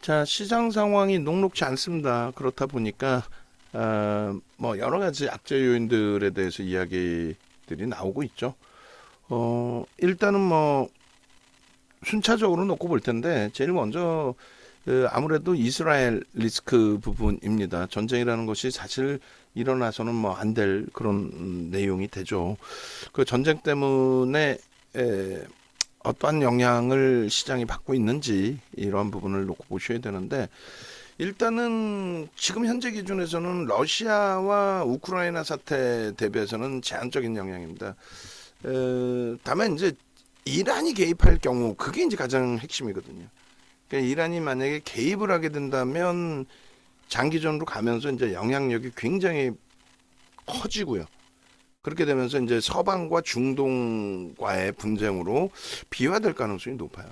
자, 시장 상황이 녹록지 않습니다. 그렇다 보니까 뭐 여러 가지 악재 요인들에 대해서 이야기들이 나오고 있죠. 일단은 뭐 순차적으로 놓고 볼 텐데 제일 먼저 아무래도 이스라엘 리스크 부분입니다. 전쟁이라는 것이 사실 일어나서는 뭐 안 될 그런 내용이 되죠. 그 전쟁 때문에 어떠한 영향을 시장이 받고 있는지 이러한 부분을 놓고 보셔야 되는데, 일단은 지금 현재 기준에서는 러시아와 우크라이나 사태 대비해서는 제한적인 영향입니다. 다만 이제 이란이 개입할 경우 그게 이제 가장 핵심이거든요. 그러니까 이란이 만약에 개입을 하게 된다면 장기전으로 가면서 이제 영향력이 굉장히 커지고요. 그렇게 되면서 이제 서방과 중동과의 분쟁으로 비화될 가능성이 높아요.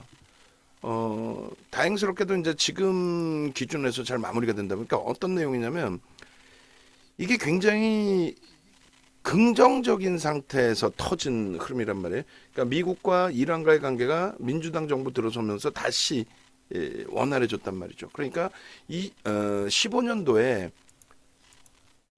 다행스럽게도 이제 지금 기준에서 잘 마무리가 된다 보니까 어떤 내용이냐면, 이게 굉장히 긍정적인 상태에서 터진 흐름이란 말이에요. 그러니까 미국과 이란과의 관계가 민주당 정부 들어서면서 다시 원활해졌단 말이죠. 그러니까 이 15년도에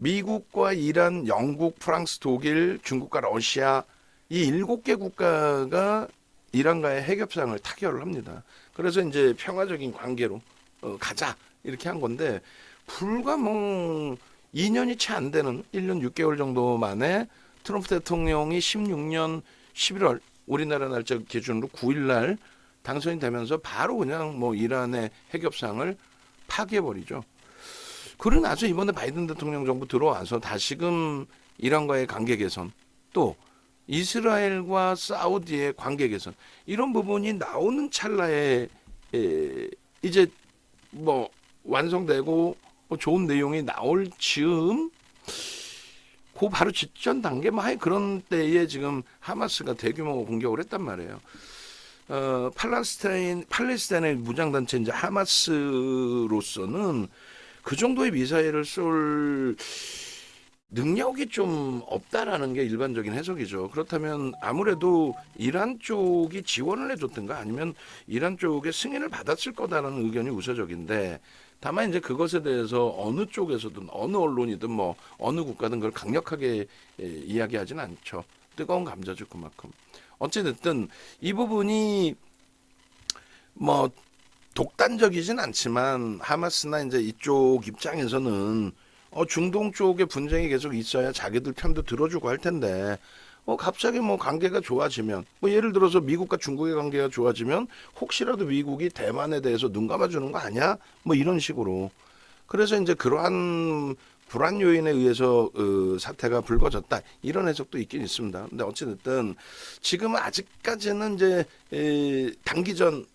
미국과 이란, 영국, 프랑스, 독일, 중국과 러시아 이 7개 국가가 이란과의 핵협상을 타결을 합니다. 그래서 이제 평화적인 관계로 가자 이렇게 한 건데, 불과 뭐 2년이 채 안 되는 1년 6개월 정도 만에 트럼프 대통령이 16년 11월 우리나라 날짜 기준으로 9일 날 당선이 되면서 바로 그냥 뭐 이란의 핵협상을 파기해버리죠. 그러고 나서 이번에 바이든 대통령 정부 들어와서 다시금 이란과의 관계 개선, 또 이스라엘과 사우디의 관계 개선, 이런 부분이 나오는 찰나에 이제 뭐 완성되고 뭐 좋은 내용이 나올 즈음, 그 바로 직전 단계 뭐 그런 때에 지금 하마스가 대규모 공격을 했단 말이에요. 팔레스타인의 무장단체 이제 하마스로서는 그 정도의 미사일을 쏠 능력이 좀 없다라는 게 일반적인 해석이죠. 그렇다면 아무래도 이란 쪽이 지원을 해줬든가 아니면 이란 쪽의 승인을 받았을 거다라는 의견이 우세적인데, 다만 이제 그것에 대해서 어느 쪽에서든 어느 언론이든 뭐 어느 국가든 그걸 강력하게 이야기하지는 않죠. 뜨거운 감자죠, 그만큼. 어찌됐든 이 부분이 뭐 독단적이진 않지만 하마스나 이제 이쪽 입장에서는 중동 쪽에 분쟁이 계속 있어야 자기들 편도 들어주고 할 텐데, 갑자기 뭐 관계가 좋아지면, 뭐 예를 들어서 미국과 중국의 관계가 좋아지면 혹시라도 미국이 대만에 대해서 눈 감아주는 거 아니야? 뭐 이런 식으로. 그래서 이제 그러한 불안 요인에 의해서 사태가 불거졌다, 이런 해석도 있긴 있습니다. 근데 어찌됐든 지금은 아직까지는 이제 단기전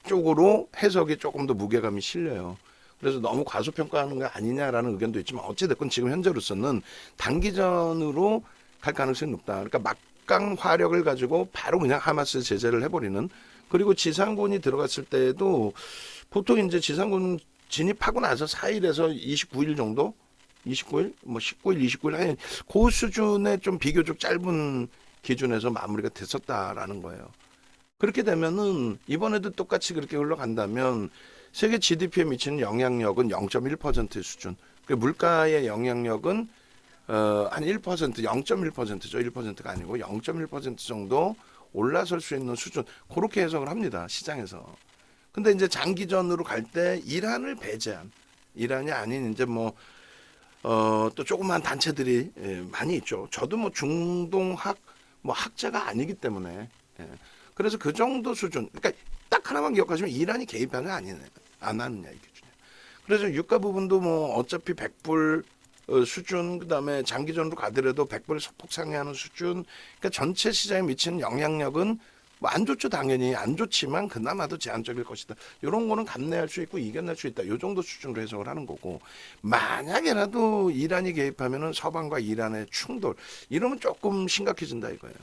쪽으로 해석이 조금 더 무게감이 실려요. 그래서 너무 과소평가하는 거 아니냐라는 의견도 있지만, 어찌됐건 지금 현재로서는 단기전으로 갈 가능성이 높다. 그러니까 막강 화력을 가지고 바로 그냥 하마스 제재를 해버리는, 그리고 지상군이 들어갔을 때에도 보통 이제 지상군 진입하고 나서 4일에서 29일 정도, 29일, 뭐 19일, 29일 하여튼 그 수준의 좀 비교적 짧은 기준에서 마무리가 됐었다라는 거예요. 그렇게 되면은 이번에도 똑같이 그렇게 흘러간다면 세계 GDP에 미치는 영향력은 0.1% 수준. 그 물가의 영향력은 한 1%, 0.1%죠. 1%가 아니고 0.1% 정도 올라설 수 있는 수준. 그렇게 해석을 합니다, 시장에서. 근데 이제 장기전으로 갈 때 이란을 배제한, 이란이 아닌 이제 뭐 또 조그만 단체들이 많이 있죠. 저도 뭐 중동학 뭐 학자가 아니기 때문에, 그래서 그 정도 수준. 그러니까 딱 하나만 기억하시면 이란이 개입하는 게 아니네, 안 하느냐 이게 중요. 그래서 유가 부분도 뭐 어차피 100불 수준, 그다음에 장기전으로 가더라도 100불 소폭 상회하는 수준. 그러니까 전체 시장에 미치는 영향력은 뭐 안 좋죠, 당연히 안 좋지만 그나마도 제한적일 것이다. 이런 거는 감내할 수 있고 이겨낼 수 있다. 이 정도 수준으로 해석을 하는 거고, 만약에라도 이란이 개입하면은 서방과 이란의 충돌, 이러면 조금 심각해진다 이거예요.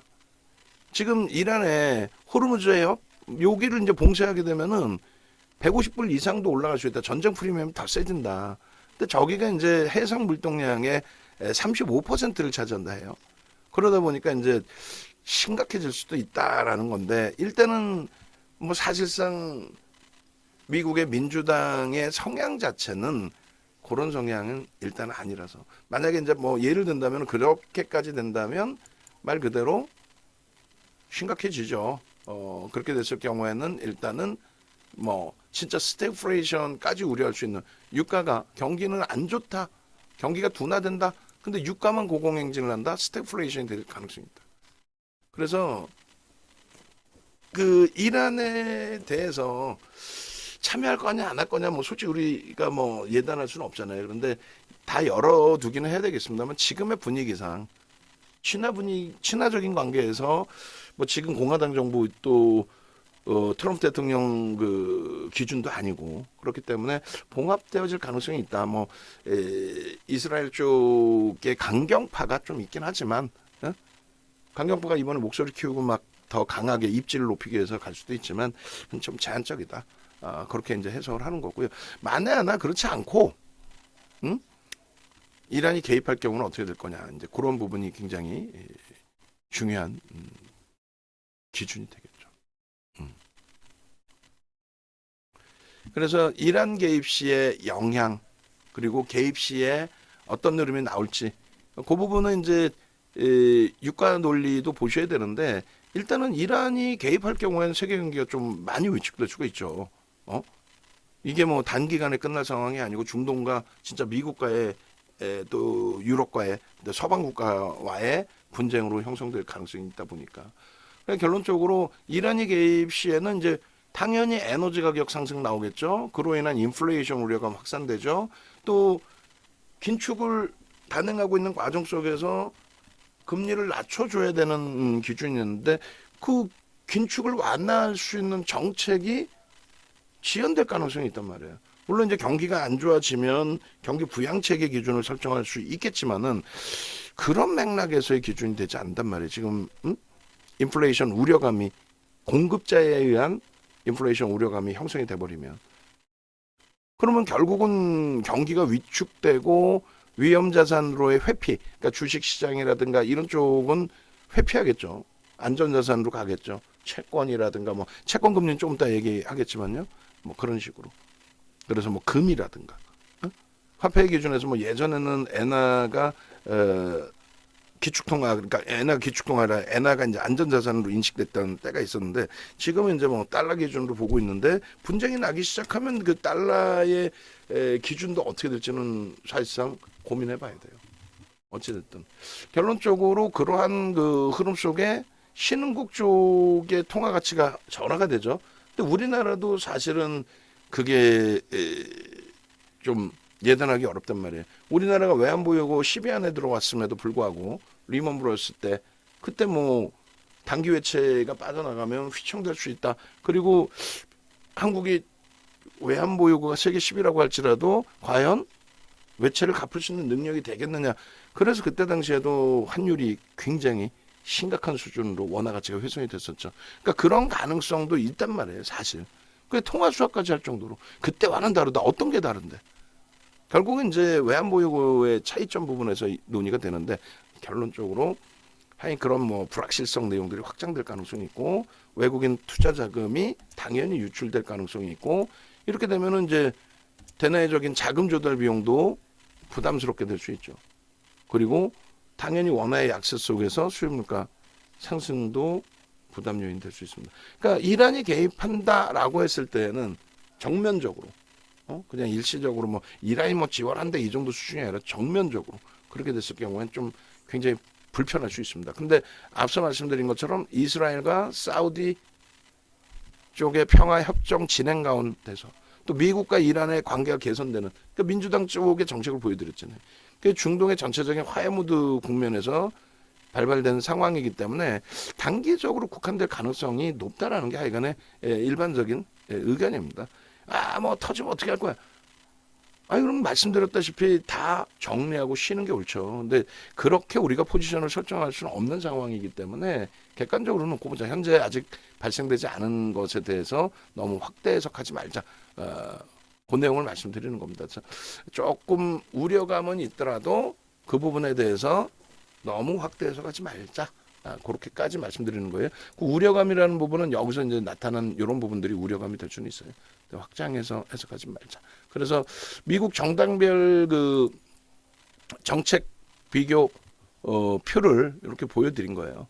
지금 이란의 호르무즈 해협 여기를 이제 봉쇄하게 되면은 150불 이상도 올라갈 수 있다. 전쟁 프리미엄이 더 세진다. 근데 저기가 이제 해상 물동량의 35%를 차지한다 해요. 그러다 보니까 이제 심각해질 수도 있다라는 건데, 일단은 뭐 사실상 미국의 민주당의 성향 자체는 그런 성향은 일단 아니라서 만약에 이제 뭐 예를 든다면 그렇게까지 된다면 말 그대로 심각해지죠. 그렇게 됐을 경우에는 일단은 뭐 진짜 스태그플레이션까지 우려할 수 있는 유가가 경기는 안 좋다. 경기가 둔화된다. 근데 유가만 고공행진을 한다. 스태그플레이션이 될 가능성이 있다. 그래서 그 이란에 대해서 참여할 거냐 안 할 거냐 뭐 솔직히 우리가 뭐 예단할 수는 없잖아요. 그런데 다 열어두기는 해야 되겠습니다만 지금의 분위기상 친화적인 관계에서 뭐 지금 공화당 정부 또 트럼프 대통령 그 기준도 아니고 그렇기 때문에 봉합되어질 가능성이 있다. 뭐 이스라엘 쪽의 강경파가 좀 있긴 하지만 강경파가 이번에 목소리 키우고 막 더 강하게 입지를 높이기 위해서 갈 수도 있지만 좀 제한적이다. 그렇게 이제 해석을 하는 거고요. 만에 하나 그렇지 않고 응? 이란이 개입할 경우는 어떻게 될 거냐. 이제 그런 부분이 굉장히 중요한 기준이 되겠죠. 그래서 이란 개입 시의 영향 그리고 개입 시에 어떤 흐름이 나올지 그 부분은 이제 유가 논리도 보셔야 되는데 일단은 이란이 개입할 경우에는 세계 경기가 좀 많이 위축될 수가 있죠. 이게 뭐 단기간에 끝날 상황이 아니고 중동과 진짜 미국과의 또 유럽과의 서방 국가와의 분쟁으로 형성될 가능성이 있다 보니까 결론적으로 이란이 개입 시에는 이제 당연히 에너지 가격 상승 나오겠죠. 그로 인한 인플레이션 우려가 확산되죠. 또 긴축을 단행하고 있는 과정 속에서 금리를 낮춰줘야 되는 기준이 있는데 그 긴축을 완화할 수 있는 정책이 지연될 가능성이 있단 말이에요. 물론 이제 경기가 안 좋아지면 경기 부양책의 기준을 설정할 수 있겠지만은 그런 맥락에서의 기준이 되지 않단 말이에요. 지금 인플레이션 우려감이 공급자에 의한 인플레이션 우려감이 형성이 돼버리면 그러면 결국은 경기가 위축되고 위험자산으로의 회피, 그러니까 주식시장이라든가 이런 쪽은 회피하겠죠. 안전자산으로 가겠죠. 채권이라든가 뭐 채권 금리는 조금 이따 얘기하겠지만요. 뭐 그런 식으로. 그래서 뭐 금이라든가 화폐 기준에서 뭐 예전에는 엔화가 기축통화 그러니까 엔화 기축통화라 엔화가 이제 안전자산으로 인식됐던 때가 있었는데 지금은 이제 뭐 달러 기준으로 보고 있는데 분쟁이 나기 시작하면 그 달러의 기준도 어떻게 될지는 사실상 고민해봐야 돼요. 어찌됐든 결론적으로 그러한 그 흐름 속에 신흥국 쪽의 통화 가치가 전화가 되죠. 근데 우리나라도 사실은 그게 좀 예단하기 어렵단 말이에요. 우리나라가 외환보유고 10위 안에 들어왔음에도 불구하고 리먼 브러스 때 그때 뭐 단기 외채가 빠져나가면 휘청될 수 있다. 그리고 한국이 외환보유고가 세계 10위라고 할지라도 과연 외채를 갚을 수 있는 능력이 되겠느냐. 그래서 그때 당시에도 환율이 굉장히 심각한 수준으로 원화 가치가 훼손이 됐었죠. 그러니까 그런 가능성도 있단 말이에요. 사실. 그 통화 수합까지 할 정도로 그때와는 다르다. 어떤 게 다른데? 결국은 이제 외환보유고의 차이점 부분에서 논의가 되는데 결론적으로 하여간 그런 뭐 불확실성 내용들이 확장될 가능성이 있고 외국인 투자 자금이 당연히 유출될 가능성이 있고 이렇게 되면은 이제 대내적인 자금 조달 비용도 부담스럽게 될 수 있죠. 그리고 당연히 원화의 약세 속에서 수입 물가 상승도 부담 요인 될 수 있습니다. 그러니까 이란이 개입한다라고 했을 때는 정면적으로 그냥 일시적으로 뭐 이란이 뭐 지원한다 이 정도 수준이 아니라 정면적으로 그렇게 됐을 경우에는 좀 굉장히 불편할 수 있습니다. 근데 앞서 말씀드린 것처럼 이스라엘과 사우디 쪽의 평화 협정 진행 가운데서 또 미국과 이란의 관계가 개선되는 그러니까 민주당 쪽의 정책을 보여드렸잖아요. 그 중동의 전체적인 화해 무드 국면에서 발발된 상황이기 때문에 단기적으로 국한될 가능성이 높다라는 게 하여간의 일반적인 의견입니다. 뭐 터지면 어떻게 할 거야? 그럼 말씀드렸다시피 다 정리하고 쉬는 게 옳죠. 근데 그렇게 우리가 포지션을 설정할 수는 없는 상황이기 때문에 객관적으로 놓고 보자. 현재 아직 발생되지 않은 것에 대해서 너무 확대 해석하지 말자. 그 내용을 말씀드리는 겁니다. 조금 우려감은 있더라도 그 부분에 대해서 너무 확대 해석하지 말자. 그렇게까지 말씀드리는 거예요. 그 우려감이라는 부분은 여기서 이제 나타난 이런 부분들이 우려감이 될 수는 있어요. 확장해서 해석하지 말자. 그래서 미국 정당별 그 정책 비교 표를 이렇게 보여드린 거예요.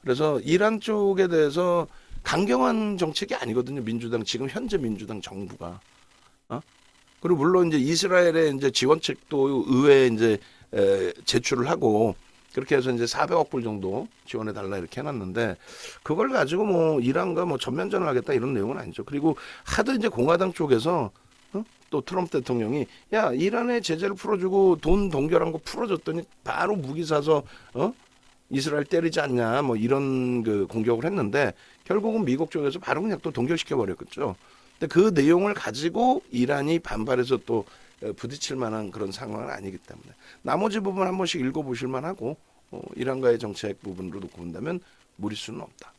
그래서 이란 쪽에 대해서 강경한 정책이 아니거든요. 민주당 지금 현재 민주당 정부가. 그리고 물론 이제 이스라엘의 이제 지원책도 의회에 이제 제출을 하고 그렇게 해서 이제 400억 불 정도 지원해 달라 이렇게 해놨는데 그걸 가지고 뭐 이란과 뭐 전면전을 하겠다 이런 내용은 아니죠. 그리고 하도 이제 공화당 쪽에서 또 트럼프 대통령이 야 이란의 제재를 풀어주고 돈 동결한 거 풀어줬더니 바로 무기 사서 이스라엘 때리지 않냐 뭐 이런 그 공격을 했는데 결국은 미국 쪽에서 바로 그냥 또 동결시켜 버렸겠죠. 근데 그 내용을 가지고 이란이 반발해서 또 부딪힐 만한 그런 상황은 아니기 때문에 나머지 부분 한 번씩 읽어보실 만하고 이란과의 정책 부분으로 놓고 본다면 무리수는 없다.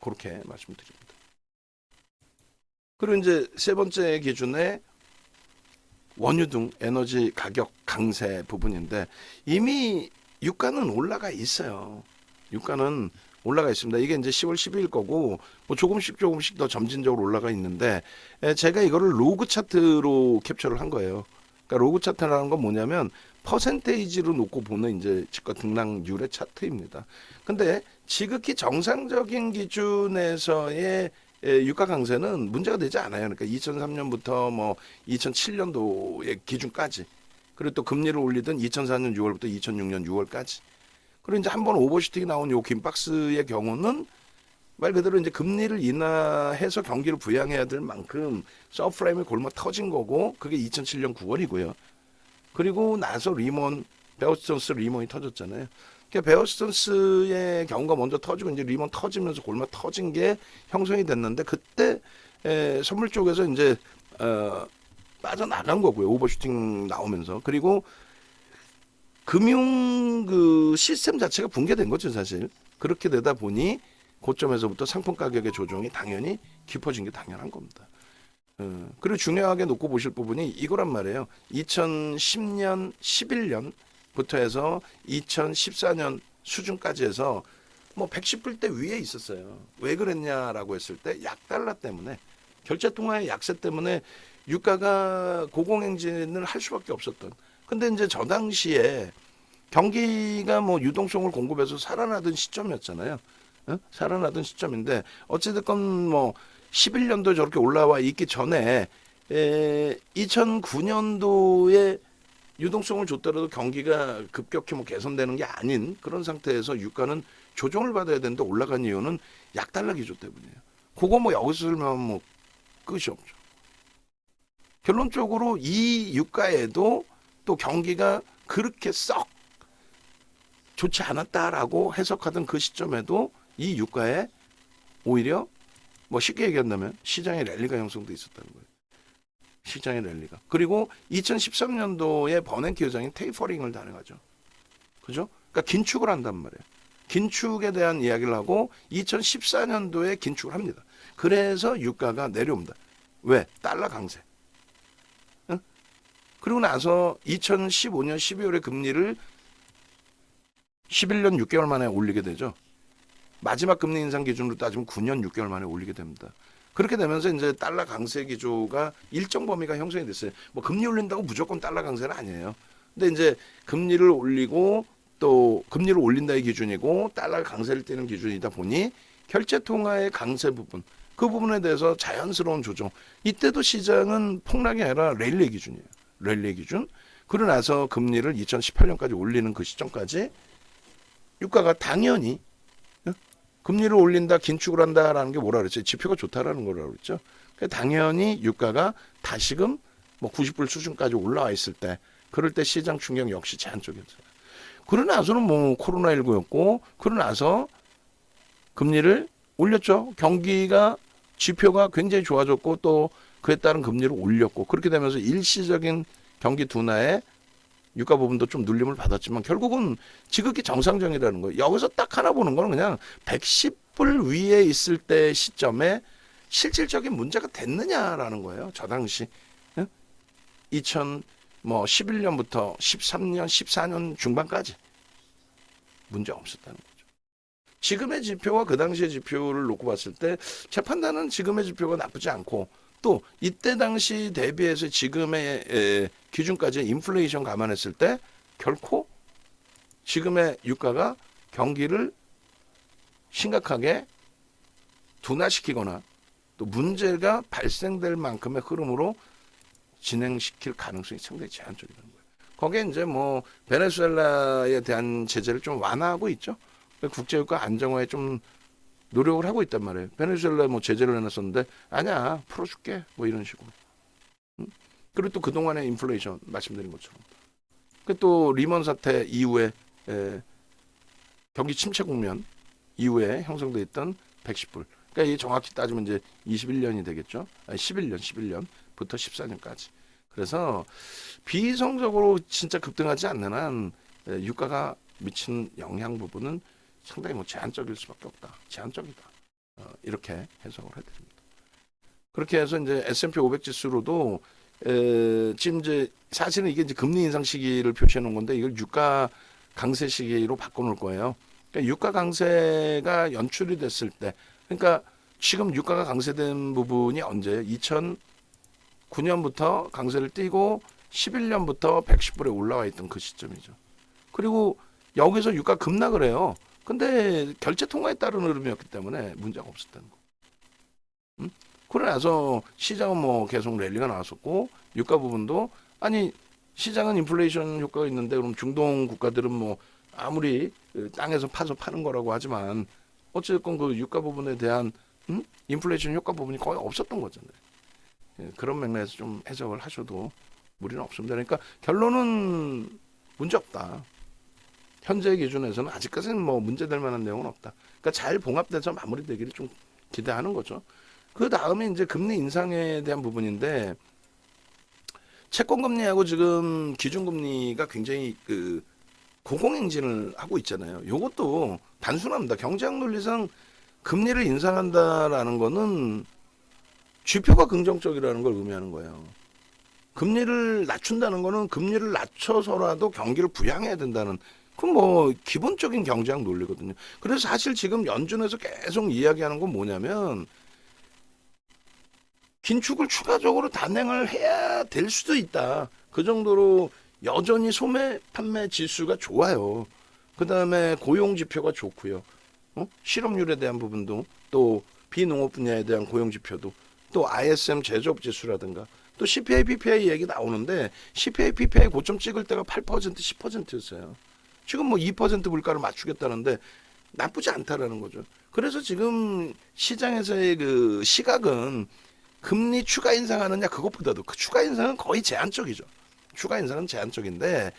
그렇게 말씀드립니다. 그리고 이제 세 번째 기준에 원유 등 에너지 가격 강세 부분인데 이미 유가는 올라가 있어요. 유가는 올라가 있습니다. 이게 이제 10월 12일 거고 뭐 조금씩 더 점진적으로 올라가 있는데 제가 이거를 로그 차트로 캡처를 한 거예요. 그러니까 로그 차트라는 건 뭐냐면 퍼센테이지로 놓고 보는 이제 주가 등락률의 차트입니다. 근데 지극히 정상적인 기준에서의 유가 강세는 문제가 되지 않아요. 그러니까 2003년부터 뭐 2007년도의 기준까지 그리고 또 금리를 올리던 2004년 6월부터 2006년 6월까지 그리고 이제 한번 오버슈팅이 나온 요 긴 박스의 경우는 말 그대로 이제 금리를 인하해서 경기를 부양해야 될 만큼 서프라임이 골마 터진 거고 그게 2007년 9월이고요. 그리고 나서 베어스턴스 리먼이 터졌잖아요. 그러니까 베어스턴스의 경우가 먼저 터지고 이제 리먼 터지면서 골마 터진 게 형성이 됐는데 그때 선물 쪽에서 이제 빠져나간 거고요. 오버슈팅 나오면서. 그리고 금융 그 시스템 자체가 붕괴된 거죠, 사실. 그렇게 되다 보니 고점에서부터 상품 가격의 조정이 당연히 깊어진 게 당연한 겁니다. 그리고 중요하게 놓고 보실 부분이 이거란 말이에요. 2010년, 11년부터 해서 2014년 수준까지 해서 뭐 110불대 위에 있었어요. 왜 그랬냐라고 했을 때 약달러 때문에 결제통화의 약세 때문에 유가가 고공행진을 할 수밖에 없었던. 근데 이제 저 당시에 경기가 뭐 유동성을 공급해서 살아나던 시점이었잖아요. 살아나던 시점인데 어찌됐건 뭐 11년도 저렇게 올라와 있기 전에 2009년도에 유동성을 줬더라도 경기가 급격히 뭐 개선되는 게 아닌 그런 상태에서 유가는 조정을 받아야 되는데 올라간 이유는 약달러 기조 때문이에요. 그거 뭐 여기서 설명하면 뭐 끝이 없죠. 결론적으로 이 유가에도 또 경기가 그렇게 썩 좋지 않았다라고 해석하던 그 시점에도 이 유가에 오히려 뭐 쉽게 얘기한다면 시장의 랠리가 형성돼 있었다는 거예요. 시장의 랠리가. 그리고 2013년도에 버냉키 의장이 테이퍼링을 단행하죠. 그죠? 그러니까 긴축을 한단 말이에요. 긴축에 대한 이야기를 하고 2014년도에 긴축을 합니다. 그래서 유가가 내려옵니다. 왜? 달러 강세. 그리고 나서 2015년 12월에 금리를 11년 6개월 만에 올리게 되죠. 마지막 금리 인상 기준으로 따지면 9년 6개월 만에 올리게 됩니다. 그렇게 되면서 이제 달러 강세 기조가 일정 범위가 형성이 됐어요. 뭐 금리 올린다고 무조건 달러 강세는 아니에요. 근데 이제 금리를 올리고 또 금리를 올린다의 기준이고 달러 강세를 떼는 기준이다 보니 결제 통화의 강세 부분 그 부분에 대해서 자연스러운 조정. 이때도 시장은 폭락이 아니라 랠리 기준이에요. 랠리 기준. 그러고 나서 금리를 2018년까지 올리는 그 시점까지 유가가 당연히 금리를 올린다, 긴축을 한다라는 게 뭐라 그랬죠? 지표가 좋다라는 거라고 그랬죠. 당연히 유가가 다시금 뭐 90불 수준까지 올라와 있을 때, 그럴 때 시장 충격 역시 제한적이었어요. 그러고 나서는 뭐 코로나19였고, 그러고 나서 금리를 올렸죠. 경기가 지표가 굉장히 좋아졌고 또 그에 따른 금리를 올렸고 그렇게 되면서 일시적인 경기 둔화에 유가 부분도 좀 눌림을 받았지만 결국은 지극히 정상적이라는 거예요. 여기서 딱 하나 보는 거는 그냥 110불 위에 있을 때 시점에 실질적인 문제가 됐느냐라는 거예요. 저 당시 2011년부터 13년, 14년 중반까지 문제 없었다는 거죠. 지금의 지표와 그 당시의 지표를 놓고 봤을 때 제 판단은 지금의 지표가 나쁘지 않고 또 이때 당시 대비해서 지금의 기준까지 인플레이션 감안했을 때 결코 지금의 유가가 경기를 심각하게 둔화시키거나 또 문제가 발생될 만큼의 흐름으로 진행시킬 가능성이 상당히 제한적이라는 거예요. 거기에 이제 뭐 베네수엘라에 대한 제재를 좀 완화하고 있죠. 국제유가 안정화에 좀 노력을 하고 있단 말이에요. 베네수엘라에 뭐 제재를 해놨었는데 아니야 풀어줄게 뭐 이런 식으로. 그리고 또 그동안의 인플레이션 말씀드린 것처럼. 또 리먼 사태 이후에 경기 침체 국면 이후에 형성돼 있던 110불. 그러니까 이게 정확히 따지면 이제 21년이 되겠죠. 아니 11년부터 14년까지. 그래서 비이성적으로 진짜 급등하지 않는 한 유가가 미치는 영향 부분은 상당히 뭐 제한적일 수밖에 없다. 제한적이다. 이렇게 해석을 해드립니다. 그렇게 해서 이제 S&P 500 지수로도 지금 이제 사실은 이게 이제 금리 인상 시기를 표시해 놓은 건데 이걸 유가 강세 시기로 바꿔놓을 거예요. 그러니까 유가 강세가 연출이 됐을 때, 그러니까 지금 유가가 강세된 부분이 언제예요? 2009년부터 강세를 띠고 11년부터 110불에 올라와 있던 그 시점이죠. 그리고 여기서 유가 급락을 해요. 근데 결제 통화에 따른 흐름이었기 때문에 문제가 없었다는 거. 그러고 나서 시장은 뭐 계속 랠리가 나왔었고 유가 부분도 아니 시장은 인플레이션 효과가 있는데 그럼 중동 국가들은 뭐 아무리 땅에서 파서 파는 거라고 하지만 어쨌건 그 유가 부분에 대한 인플레이션 효과 부분이 거의 없었던 거잖아요. 그런 맥락에서 좀 해석을 하셔도 무리는 없습니다. 그러니까 결론은 문제 없다. 현재 기준에서는 아직까지는 뭐 문제될 만한 내용은 없다. 그러니까 잘 봉합돼서 마무리되기를 좀 기대하는 거죠. 그 다음에 이제 금리 인상에 대한 부분인데 채권금리하고 지금 기준금리가 굉장히 그 고공행진을 하고 있잖아요. 이것도 단순합니다. 경제학 논리상 금리를 인상한다라는 거는 지표가 긍정적이라는 걸 의미하는 거예요. 금리를 낮춘다는 거는 금리를 낮춰서라도 경기를 부양해야 된다는 그건 뭐 기본적인 경제학 논리거든요. 그래서 사실 지금 연준에서 계속 이야기하는 건 뭐냐면 긴축을 추가적으로 단행을 해야 될 수도 있다. 그 정도로 여전히 소매 판매 지수가 좋아요. 그 다음에 고용 지표가 좋고요. 실업률에 대한 부분도 또 비농업 분야에 대한 고용 지표도 또 ISM 제조업 지수라든가 또 CPI, PPI 얘기 나오는데 CPI, PPI 고점 찍을 때가 8%, 10%였어요. 지금 뭐 2% 물가를 맞추겠다는데 나쁘지 않다라는 거죠. 그래서 지금 시장에서의 그 시각은 금리 추가 인상하느냐 그것보다도 그 추가 인상은 거의 제한적이죠. 추가 인상은 제한적인데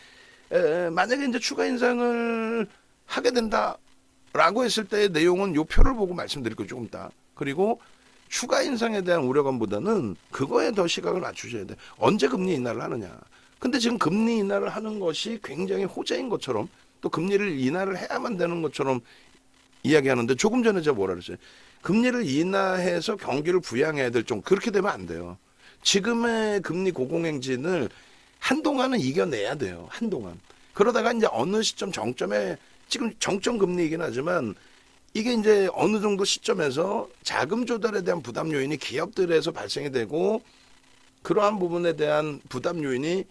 만약에 이제 추가 인상을 하게 된다라고 했을 때의 내용은 요 표를 보고 말씀드릴 거예요. 조금 이따. 그리고 추가 인상에 대한 우려감보다는 그거에 더 시각을 맞추셔야 돼. 언제 금리 인하를 하느냐. 근데 지금 금리 인하를 하는 것이 굉장히 호재인 것처럼 또 금리를 인하를 해야만 되는 것처럼 이야기하는데 조금 전에 제가 뭐라 그랬어요. 금리를 인하해서 경기를 부양해야 될 정도 그렇게 되면 안 돼요. 지금의 금리 고공행진을 한동안은 이겨내야 돼요. 한동안. 그러다가 이제 어느 시점 정점에 지금 정점 금리이긴 하지만 이게 이제 어느 정도 시점에서 자금 조달에 대한 부담 요인이 기업들에서 발생이 되고 그러한 부분에 대한 부담 요인이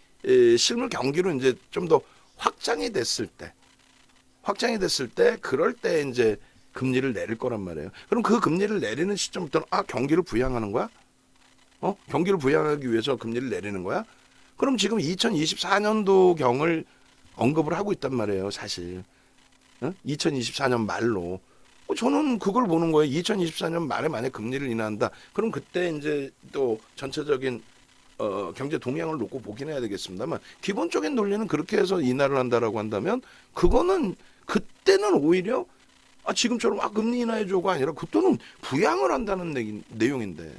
실물 경기로 이제 좀 더 확장이 됐을 때 그럴 때 이제 금리를 내릴 거란 말이에요. 그럼 그 금리를 내리는 시점부터는 경기를 부양하는 거야? 경기를 부양하기 위해서 금리를 내리는 거야? 그럼 지금 2024년도 경을 언급을 하고 있단 말이에요, 사실. 2024년 말로. 저는 그걸 보는 거예요. 2024년 말에 만약 금리를 인하한다. 그럼 그때 이제 또 전체적인 경제 동향을 놓고 보긴 해야 되겠습니다만 기본적인 논리는 그렇게 해서 인하를 한다라고 한다면 그거는 그때는 오히려 지금처럼 금리 인하해줘가 아니라 그때는 부양을 한다는 내용인데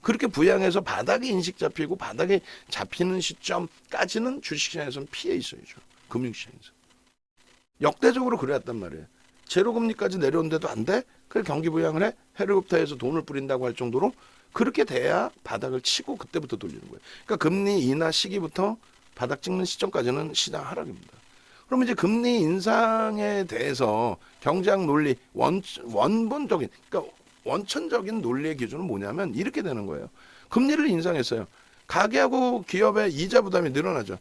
그렇게 부양해서 바닥에 인식 잡히고 바닥에 잡히는 시점까지는 주식시장에서는 피해 있어야죠. 금융시장에서. 역대적으로 그래왔단 말이에요. 제로금리까지 내려온데도 안 돼? 그래 경기 부양을 해? 헬리콥터에서 돈을 뿌린다고 할 정도로 그렇게 돼야 바닥을 치고 그때부터 돌리는 거예요. 그러니까 금리 인하 시기부터 바닥 찍는 시점까지는 시장 하락입니다. 그러면 이제 금리 인상에 대해서 경제학 논리 원본적인, 그러니까 원천적인 논리의 기준은 뭐냐면 이렇게 되는 거예요. 금리를 인상했어요. 가계하고 기업의 이자 부담이 늘어나죠.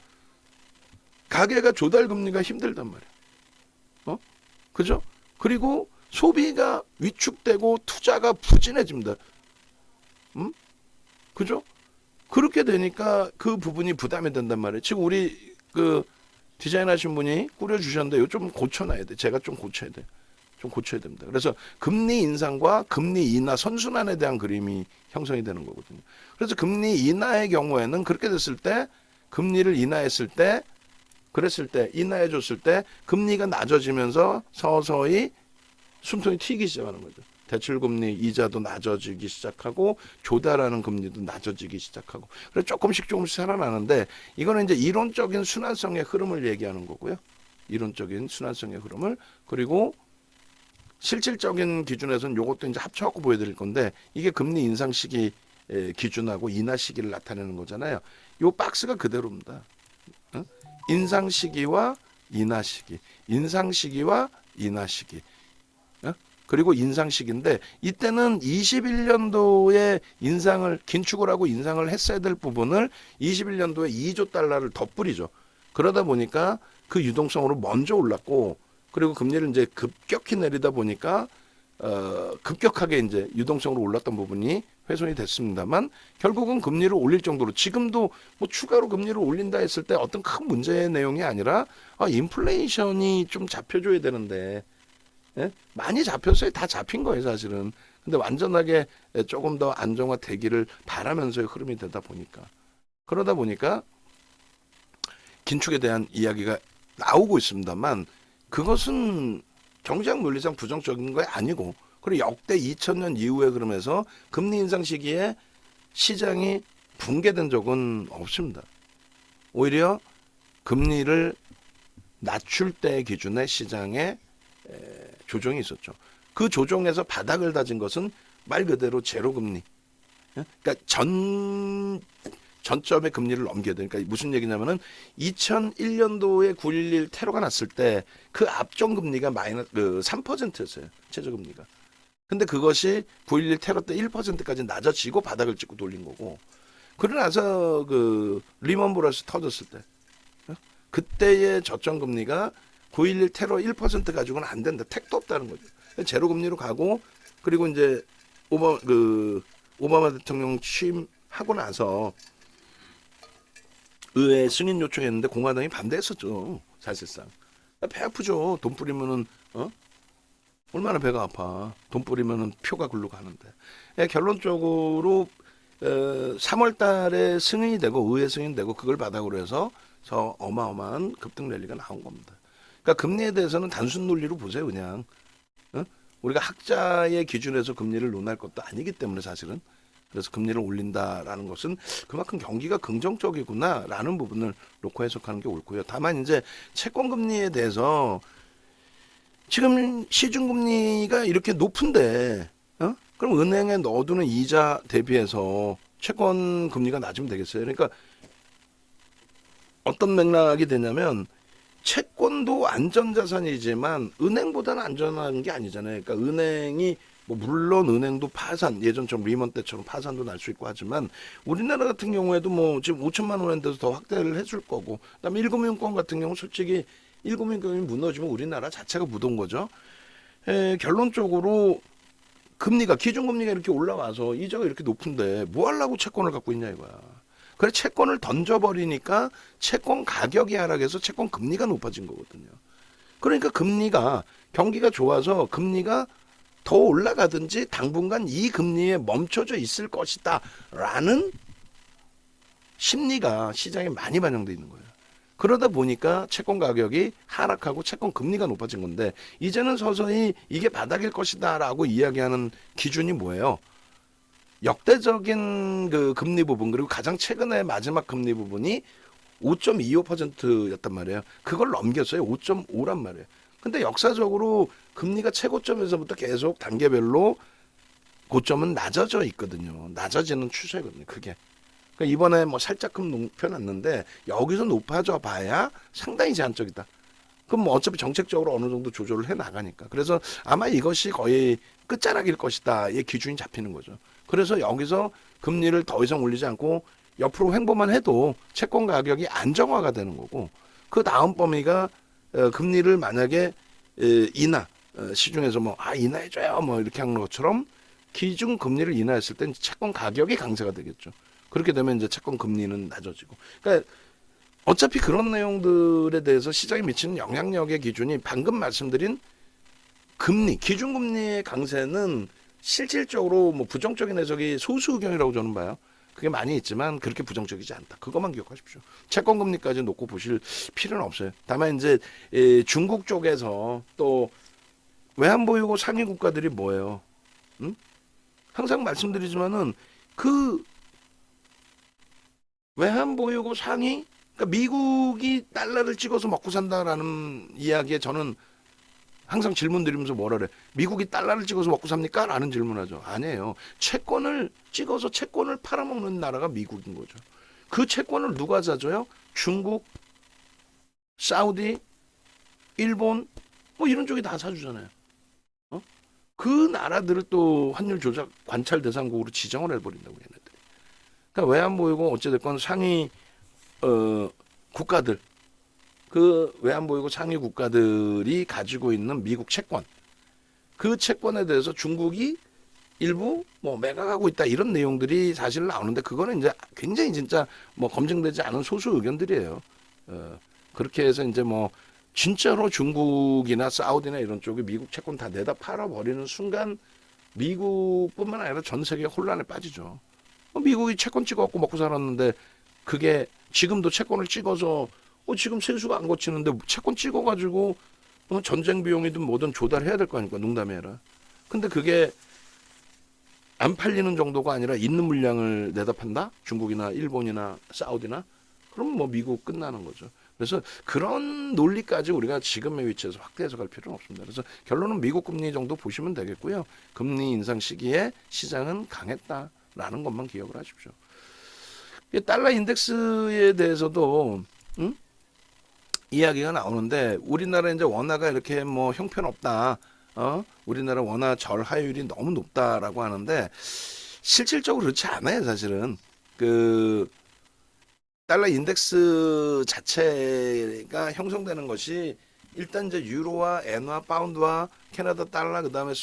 가계가 조달 금리가 힘들단 말이에요. 그죠? 그리고 소비가 위축되고 투자가 부진해집니다. 그죠? 그렇게 되니까 그 부분이 부담이 된단 말이에요. 지금 우리 그 디자인하신 분이 꾸려주셨는데 이거 좀 고쳐놔야 돼. 제가 좀 고쳐야 돼. 좀 고쳐야 됩니다. 그래서 금리 인상과 금리 인하 선순환에 대한 그림이 형성이 되는 거거든요. 그래서 금리 인하의 경우에는 그렇게 됐을 때 금리를 인하했을 때 그랬을 때 인하해 줬을 때 금리가 낮아지면서 서서히 숨통이 튀기 시작하는 거죠. 대출금리 이자도 낮아지기 시작하고 조달하는 금리도 낮아지기 시작하고 그래서 조금씩 살아나는데 이거는 이제 이론적인 순환성의 흐름을 얘기하는 거고요. 이론적인 순환성의 흐름을 그리고 실질적인 기준에서는 이것도 이제 합쳐갖고 보여드릴 건데 이게 금리 인상 시기 기준하고 인하 시기를 나타내는 거잖아요. 이 박스가 그대로입니다. 인상 시기와 인하 시기, 인상 시기와 인하 시기. 그리고 인상 시기인데 이때는 21년도에 인상을 긴축을 하고 인상을 했어야 될 부분을 21년도에 2조 달러를 더 뿌리죠. 그러다 보니까 그 유동성으로 먼저 올랐고 그리고 금리를 이제 급격히 내리다 보니까 급격하게 이제 유동성으로 올랐던 부분이 훼손이 됐습니다만 결국은 금리를 올릴 정도로 지금도 뭐 추가로 금리를 올린다 했을 때 어떤 큰 문제의 내용이 아니라 인플레이션이 좀 잡혀줘야 되는데 많이 잡혔어요. 다 잡힌 거예요 사실은. 근데 완전하게 조금 더 안정화되기를 바라면서의 흐름이 되다 보니까 그러다 보니까 긴축에 대한 이야기가 나오고 있습니다만 그것은 경제학 논리상 부정적인 거 아니고 그리고 역대 2000년 이후에 그러면서 금리 인상 시기에 시장이 붕괴된 적은 없습니다. 오히려 금리를 낮출 때 기준의 시장에 조정이 있었죠. 그 조정에서 바닥을 다진 것은 말 그대로 제로금리. 그러니까 전점의 금리를 넘겨야 돼. 그러니까 무슨 얘기냐면은 2001년도에 9.11 테러가 났을 때 그 앞전 금리가 마이너스 3%였어요. 최저금리가. 근데 그것이 9.11 테러 때 1%까지 낮아지고 바닥을 찍고 돌린 거고. 그러고 나서 그 리먼 브러스 터졌을 때 그때의 저점 금리가 9.11 테러 1% 가지고는 안 된다. 택도 없다는 거죠. 제로 금리로 가고 그리고 이제 오바마 대통령 취임하고 나서 의회 승인 요청했는데 공화당이 반대했었죠. 사실상 배 아프죠. 돈 뿌리면은 얼마나 배가 아파. 돈 뿌리면은 표가 글로 가는데 결론적으로 3월 달에 승인이 되고 의회 승인되고 그걸 바닥으로 해서 저 어마어마한 급등 랠리가 나온 겁니다. 그러니까 금리에 대해서는 단순 논리로 보세요. 그냥 우리가 학자의 기준에서 금리를 논할 것도 아니기 때문에 사실은 그래서 금리를 올린다라는 것은 그만큼 경기가 긍정적이구나라는 부분을 놓고 해석하는 게 옳고요. 다만 이제 채권 금리에 대해서 지금 시중금리가 이렇게 높은데 그럼 은행에 넣어두는 이자 대비해서 채권 금리가 낮으면 되겠어요. 그러니까 어떤 맥락이 되냐면 채권도 안전자산이지만 은행보다는 안전한 게 아니잖아요. 그러니까 은행이 물론 은행도 파산 예전처럼 리먼 때처럼 파산도 날 수 있고 하지만 우리나라 같은 경우에도 뭐 지금 5천만 원인데도 더 확대를 해줄 거고 그다음에 1금융권 같은 경우 솔직히 1금융권이 무너지면 우리나라 자체가 묻은 거죠. 결론적으로 금리가 기준금리가 이렇게 올라와서 이자가 이렇게 높은데 뭐 하려고 채권을 갖고 있냐 이거야. 그래 채권을 던져버리니까 채권 가격이 하락해서 채권 금리가 높아진 거거든요. 그러니까 금리가 경기가 좋아서 금리가 더 올라가든지 당분간 이 금리에 멈춰져 있을 것이다 라는 심리가 시장에 많이 반영되어 있는 거예요. 그러다 보니까 채권 가격이 하락하고 채권 금리가 높아진 건데 이제는 서서히 이게 바닥일 것이다 라고 이야기하는 기준이 뭐예요? 역대적인 그 금리 부분 그리고 가장 최근에 마지막 금리 부분이 5.25%였단 말이에요. 그걸 넘겼어요. 5.5란 말이에요. 근데 역사적으로 금리가 최고점에서부터 계속 단계별로 고점은 낮아져 있거든요. 낮아지는 추세거든요. 그게. 그러니까 이번에 뭐 살짝금 높여놨는데 여기서 높아져 봐야 상당히 제한적이다. 그럼 뭐 어차피 정책적으로 어느 정도 조절을 해 나가니까. 그래서 아마 이것이 거의 끝자락일 것이다의 기준이 잡히는 거죠. 그래서 여기서 금리를 더 이상 올리지 않고 옆으로 횡보만 해도 채권 가격이 안정화가 되는 거고, 그 다음 범위가 금리를 만약에 인하, 시중에서 뭐 인하해줘요 뭐 이렇게 하는 것처럼 기준 금리를 인하했을 땐 채권 가격이 강세가 되겠죠. 그렇게 되면 이제 채권 금리는 낮아지고. 그러니까 어차피 그런 내용들에 대해서 시장에 미치는 영향력의 기준이 방금 말씀드린 금리, 기준금리의 강세는 실질적으로 뭐 부정적인 해석이 소수 의견이라고 저는 봐요. 그게 많이 있지만 그렇게 부정적이지 않다. 그것만 기억하십시오. 채권금리까지 놓고 보실 필요는 없어요. 다만 이제 중국 쪽에서 또 외환보유고 상위 국가들이 뭐예요? 응? 항상 말씀드리지만은 그 외환보유고 상위, 그러니까 미국이 달러를 찍어서 먹고 산다라는 이야기에 저는 항상 질문 드리면서 뭐라 그래? 미국이 달러를 찍어서 먹고 삽니까? 라는 질문하죠. 아니에요. 채권을 찍어서 채권을 팔아먹는 나라가 미국인 거죠. 그 채권을 누가 사줘요? 중국, 사우디, 일본 뭐 이런 쪽이 다 사주잖아요. 그 나라들을 또 환율 조작 관찰 대상국으로 지정을 해버린다고 얘네들이. 그러니까 외환보유고 어찌됐건 상위 국가들, 그 외환보유고 상위 국가들이 가지고 있는 미국 채권, 그 채권에 대해서 중국이 일부 뭐 매각하고 있다 이런 내용들이 사실 나오는데, 그거는 이제 굉장히 진짜 뭐 검증되지 않은 소수 의견들이에요. 그렇게 해서 이제 뭐 진짜로 중국이나 사우디나 이런 쪽이 미국 채권 다 내다 팔아버리는 순간 미국뿐만 아니라 전 세계가 혼란에 빠지죠. 미국이 채권 찍어갖고 먹고 살았는데, 그게 지금도 채권을 찍어서 지금 세수가 안 거치는데 채권 찍어가지고 전쟁 비용이든 뭐든 조달해야 될 거 아닙니까? 농담이 아니라. 근데 그게 안 팔리는 정도가 아니라 있는 물량을 내다 판다? 중국이나 일본이나 사우디나? 그럼 뭐 미국 끝나는 거죠. 그래서 그런 논리까지 우리가 지금의 위치에서 확대해서 갈 필요는 없습니다. 그래서 결론은 미국 금리 정도 보시면 되겠고요. 금리 인상 시기에 시장은 강했다라는 것만 기억을 하십시오. 달러 인덱스에 대해서도 이야기가 나오는데, 우리나라 이제 원화가 이렇게 뭐 형편없다, 우리나라 원화 절하율이 너무 높다라고 하는데, 실질적으로 그렇지 않아요. 사실은 그 달러 인덱스 자체가 형성되는 것이 일단 이제 유로와 엔화, 파운드와 캐나다 달러, 그다음에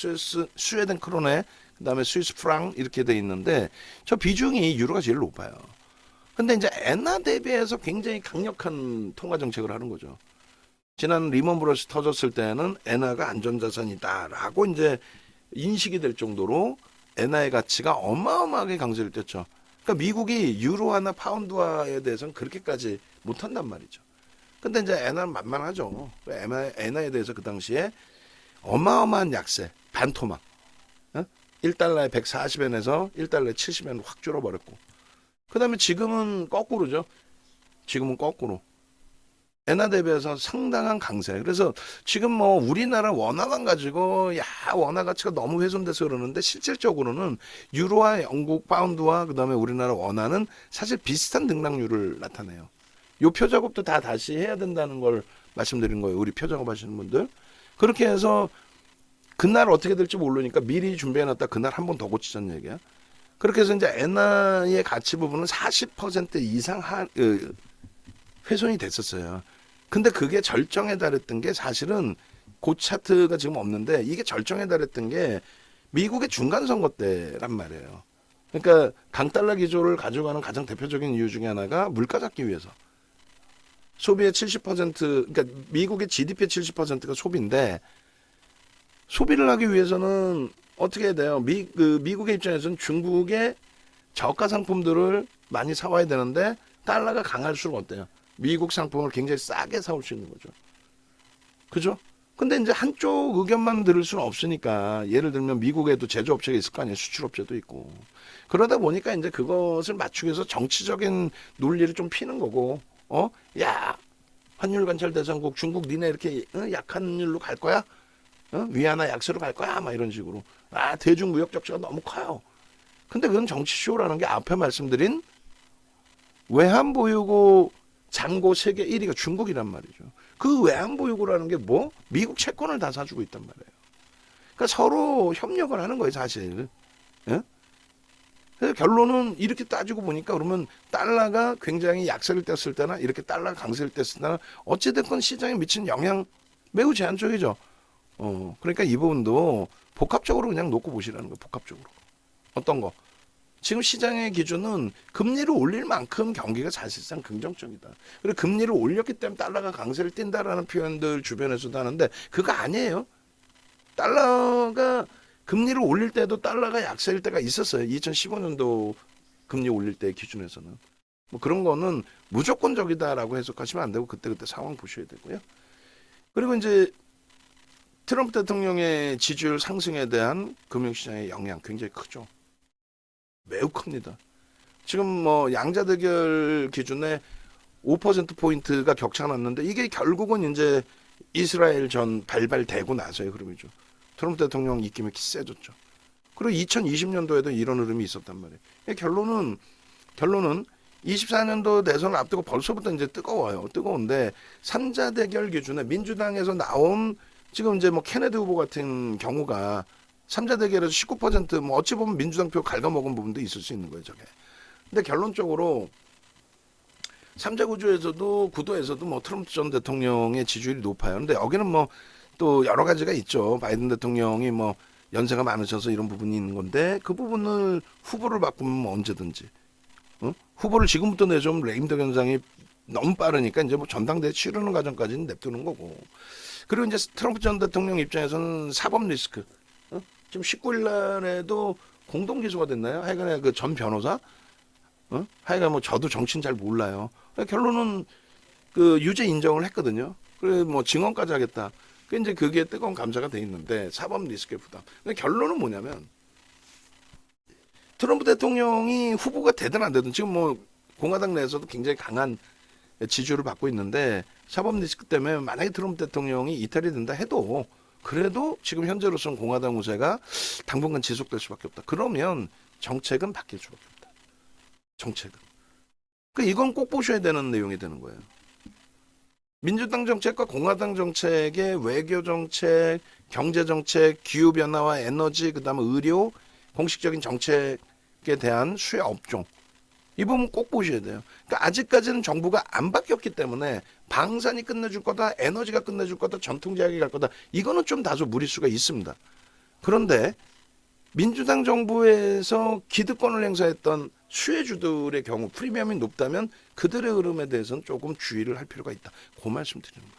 스웨덴 크로네, 그다음에 스위스 프랑 이렇게 돼 있는데, 저 비중이 유로가 제일 높아요. 근데 이제 엔화 대비해서 굉장히 강력한 통화 정책을 하는 거죠. 지난 리먼 브러스 터졌을 때는 엔화가 안전자산이다라고 이제 인식이 될 정도로 엔화의 가치가 어마어마하게 강세를 띄었죠. 그러니까 미국이 유로화나 파운드화에 대해서는 그렇게까지 못한단 말이죠. 근데 이제 엔화는 만만하죠. 엔화에 대해서 그 당시에 어마어마한 약세, 반토막. 1달러에 140엔에서 1달러에 70엔 확 줄어버렸고. 그 다음에 지금은 거꾸로죠. 지금은 거꾸로. 엔화 대비해서 상당한 강세. 그래서 지금 뭐 우리나라 원화만 가지고 원화 가치가 너무 훼손돼서 그러는데, 실질적으로는 유로와 영국 파운드와 그다음에 우리나라 원화는 사실 비슷한 등락률을 나타내요. 요 표작업도 다 다시 해야 된다는 걸 말씀드린 거예요. 우리 표작업 하시는 분들. 그렇게 해서 그날 어떻게 될지 모르니까 미리 준비해놨다 그날 한 번 더 고치자는 얘기야. 그렇게 해서 이제 엔화의 가치 부분은 40% 이상 훼손이 됐었어요. 근데 그게 절정에 달했던 게, 사실은 그 차트가 지금 없는데, 이게 절정에 달했던 게 미국의 중간 선거 때란 말이에요. 그러니까 강달러 기조를 가져가는 가장 대표적인 이유 중에 하나가 물가 잡기 위해서. 소비의 70%, 그러니까 미국의 GDP의 70%가 소비인데, 소비를 하기 위해서는 어떻게 해야 돼요? 미국의 입장에서는 중국의 저가 상품들을 많이 사와야 되는데, 달러가 강할수록 어때요? 미국 상품을 굉장히 싸게 사올 수 있는 거죠. 그죠? 근데 이제 한쪽 의견만 들을 수는 없으니까, 예를 들면 미국에도 제조업체가 있을 거 아니에요. 수출업체도 있고. 그러다 보니까 이제 그것을 맞추기 위해서 정치적인 논리를 좀 피는 거고, 환율 관찰 대상국 중국 니네 이렇게 약한 일로 갈 거야? 위안화 약세로 갈 거야? 막 이런 식으로. 대중 무역 적자가 너무 커요. 근데 그건 정치쇼라는 게 앞에 말씀드린 외환 보유고 잔고 세계 1위가 중국이란 말이죠. 그 외환보유고라는 게 뭐? 미국 채권을 다 사주고 있단 말이에요. 그러니까 서로 협력을 하는 거예요, 사실. 예? 그래서 결론은 이렇게 따지고 보니까 그러면 달러가 굉장히 약세를 뗐을 때나 이렇게 달러가 강세를 뗐을 때나 어찌됐건 시장에 미친 영향 매우 제한적이죠. 그러니까 이 부분도 복합적으로 그냥 놓고 보시라는 거예요. 복합적으로. 어떤 거? 지금 시장의 기준은 금리를 올릴 만큼 경기가 사실상 긍정적이다. 그리고 금리를 올렸기 때문에 달러가 강세를 띈다라는 표현들 주변에서도 하는데 그거 아니에요. 달러가 금리를 올릴 때도 달러가 약세일 때가 있었어요. 2015년도 금리 올릴 때 기준에서는. 뭐 그런 거는 무조건적이다라고 해석하시면 안 되고 그때그때 상황 보셔야 되고요. 그리고 이제 트럼프 대통령의 지지율 상승에 대한 금융시장의 영향 굉장히 크죠. 매우 큽니다. 지금 뭐 양자 대결 기준에 5%포인트가 격차 났는데 이게 결국은 이제 이스라엘 전 발발되고 나서의 흐름이죠. 트럼프 대통령 입김이 세졌죠. 그리고 2020년도에도 이런 흐름이 있었단 말이에요. 결론은 24년도 대선을 앞두고 벌써부터 이제 뜨거워요. 뜨거운데 3자 대결 기준에 민주당에서 나온 지금 이제 뭐 케네디 후보 같은 경우가 3자 대결에서 19%뭐 어찌 보면 민주당 표 갉아먹은 부분도 있을 수 있는 거예요, 저게. 근데 결론적으로 3자 구도에서도 뭐 트럼프 전 대통령의 지지율이 높아요. 근데 여기는 뭐 또 여러 가지가 있죠. 바이든 대통령이 뭐 연세가 많으셔서 이런 부분이 있는 건데 그 부분을 후보를 바꾸면 뭐 언제든지 후보를 지금부터 내좀 레임덕 현상이 너무 빠르니까 이제 뭐 전당대회 치르는 과정까지는 냅두는 거고. 그리고 이제 트럼프 전 대통령 입장에서는 사법 리스크. 지금 19일 날에도 공동 기소가 됐나요? 하여간에 그 전 변호사? 하여간 뭐 저도 정치는 잘 몰라요. 결론은 그 유죄 인정을 했거든요. 그래 뭐 증언까지 하겠다. 그 이제 그게 뜨거운 감사가 돼 있는데 사법 리스크의 부담. 근데 결론은 뭐냐면 트럼프 대통령이 후보가 되든 안 되든 지금 뭐 공화당 내에서도 굉장히 강한 지지율을 받고 있는데 사법 리스크 때문에 만약에 트럼프 대통령이 이탈이 된다 해도 그래도 지금 현재로서는 공화당 우세가 당분간 지속될 수밖에 없다. 그러면 정책은 바뀔 수밖에 없다. 정책은. 그러니까 이건 꼭 보셔야 되는 내용이 되는 거예요. 민주당 정책과 공화당 정책의 외교 정책, 경제 정책, 기후 변화와 에너지, 그다음에 의료, 공식적인 정책에 대한 수혜 업종 이 부분 꼭 보셔야 돼요. 그러니까 아직까지는 정부가 안 바뀌었기 때문에 방산이 끝내줄 거다, 에너지가 끝내줄 거다, 전통제약이 갈 거다. 이거는 좀 다소 무리수가 있습니다. 그런데 민주당 정부에서 기득권을 행사했던 수혜주들의 경우 프리미엄이 높다면 그들의 흐름에 대해서는 조금 주의를 할 필요가 있다. 그 말씀 드리는 거예요.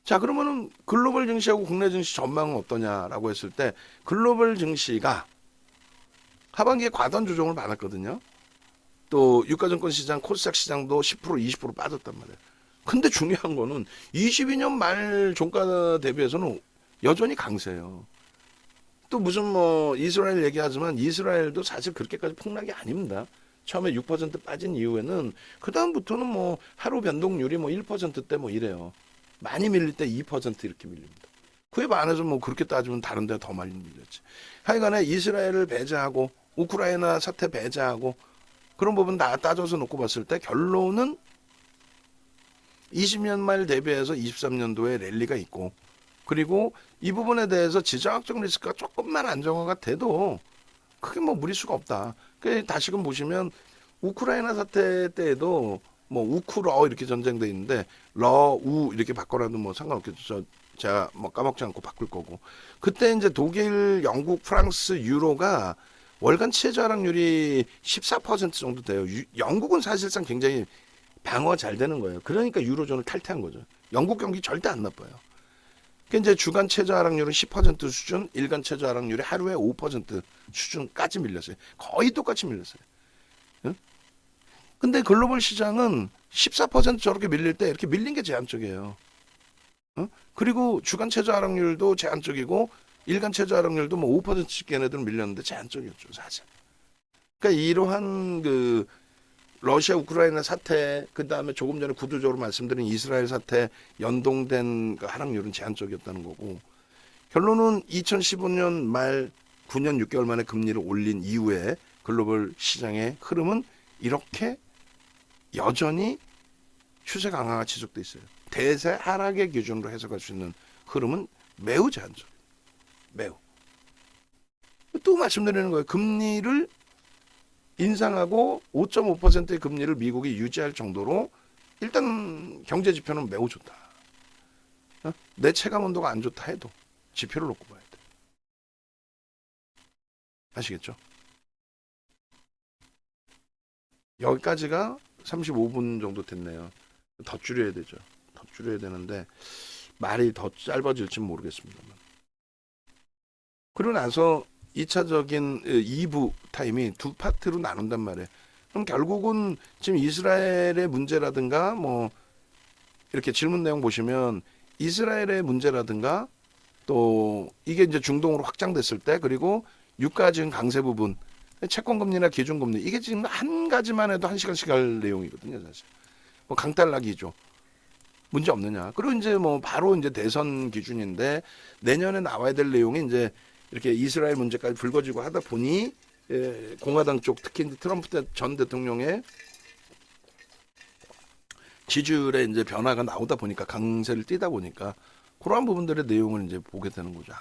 자, 그러면은 글로벌 증시하고 국내 증시 전망은 어떠냐라고 했을 때 글로벌 증시가 하반기에 과단 조정을 받았거든요. 또 유가증권 시장, 코스닥 시장도 10% 20% 빠졌단 말이에요. 근데 중요한 거는 22년 말 종가 대비해서는 여전히 강세예요. 또 무슨 뭐 이스라엘 얘기하지만 이스라엘도 사실 그렇게까지 폭락이 아닙니다. 처음에 6% 빠진 이후에는 그 다음부터는 뭐 하루 변동률이 뭐 1%대 뭐 이래요. 많이 밀릴 때 2% 이렇게 밀립니다. 그에 반해서 뭐 그렇게 따지면 다른 데 더 많이 밀렸지. 하여간에 이스라엘을 배제하고 우크라이나 사태 배제하고 그런 부분 다 따져서 놓고 봤을 때 결론은 20년 말 대비해서 23년도에 랠리가 있고 그리고 이 부분에 대해서 지정학적 리스크가 조금만 안정화가 돼도 크게 뭐 무리수가 없다. 다시금 보시면 우크라이나 사태 때에도 뭐 우크러 이렇게 전쟁돼 있는데 러우 이렇게 바꿔라도 뭐 상관없겠죠. 제가 뭐 까먹지 않고 바꿀 거고. 그때 이제 독일, 영국, 프랑스, 유로가 월간 최저 하락률이 14% 정도 돼요. 영국은 사실상 굉장히 방어가 잘 되는 거예요. 그러니까 유로존을 탈퇴한 거죠. 영국 경기 절대 안 나빠요. 이제 주간 최저 하락률은 10% 수준, 일간 최저 하락률이 하루에 5% 수준까지 밀렸어요. 거의 똑같이 밀렸어요. 응? 근데 글로벌 시장은 14% 저렇게 밀릴 때 이렇게 밀린 게 제한적이에요. 응? 그리고 주간 최저 하락률도 제한적이고 일간 최저 하락률도 뭐 5%씩 걔네들은 밀렸는데 제한적이었죠, 사실. 그러니까 이러한 그 러시아 우크라이나 사태 그다음에 조금 전에 구두적으로 말씀드린 이스라엘 사태 연동된 그 하락률은 제한적이었다는 거고 결론은 2015년 말 9년 6개월 만에 금리를 올린 이후에 글로벌 시장의 흐름은 이렇게 여전히 추세 강화가 지속돼 있어요. 대세 하락의 기준으로 해석할 수 있는 흐름은 매우 제한적. 매우. 또 말씀드리는 거예요. 금리를 인상하고 5.5%의 금리를 미국이 유지할 정도로 일단 경제 지표는 매우 좋다. 내 체감 온도가 안 좋다 해도 지표를 놓고 봐야 돼. 아시겠죠? 여기까지가 35분 정도 됐네요. 더 줄여야 되죠. 더 줄여야 되는데 말이 더 짧아질지는 모르겠습니다만. 그러고 나서 2차적인 2부 타임이 두 파트로 나눈단 말이에요. 그럼 결국은 지금 이스라엘의 문제라든가 뭐 이렇게 질문 내용 보시면 이스라엘의 문제라든가 또 이게 이제 중동으로 확장됐을 때 그리고 유가 지금 강세 부분 채권금리나 기준금리 이게 지금 한 가지만 해도 한 시간씩 할 내용이거든요. 사실 뭐 강달락이죠. 문제 없느냐. 그리고 이제 뭐 바로 이제 대선 기준인데 내년에 나와야 될 내용이 이제 이렇게 이스라엘 문제까지 불거지고 하다 보니 공화당 쪽 특히 이제 트럼프 전 대통령의 지지율에 이제 변화가 나오다 보니까 강세를 띠다 보니까 그러한 부분들의 내용을 이제 보게 되는 거죠.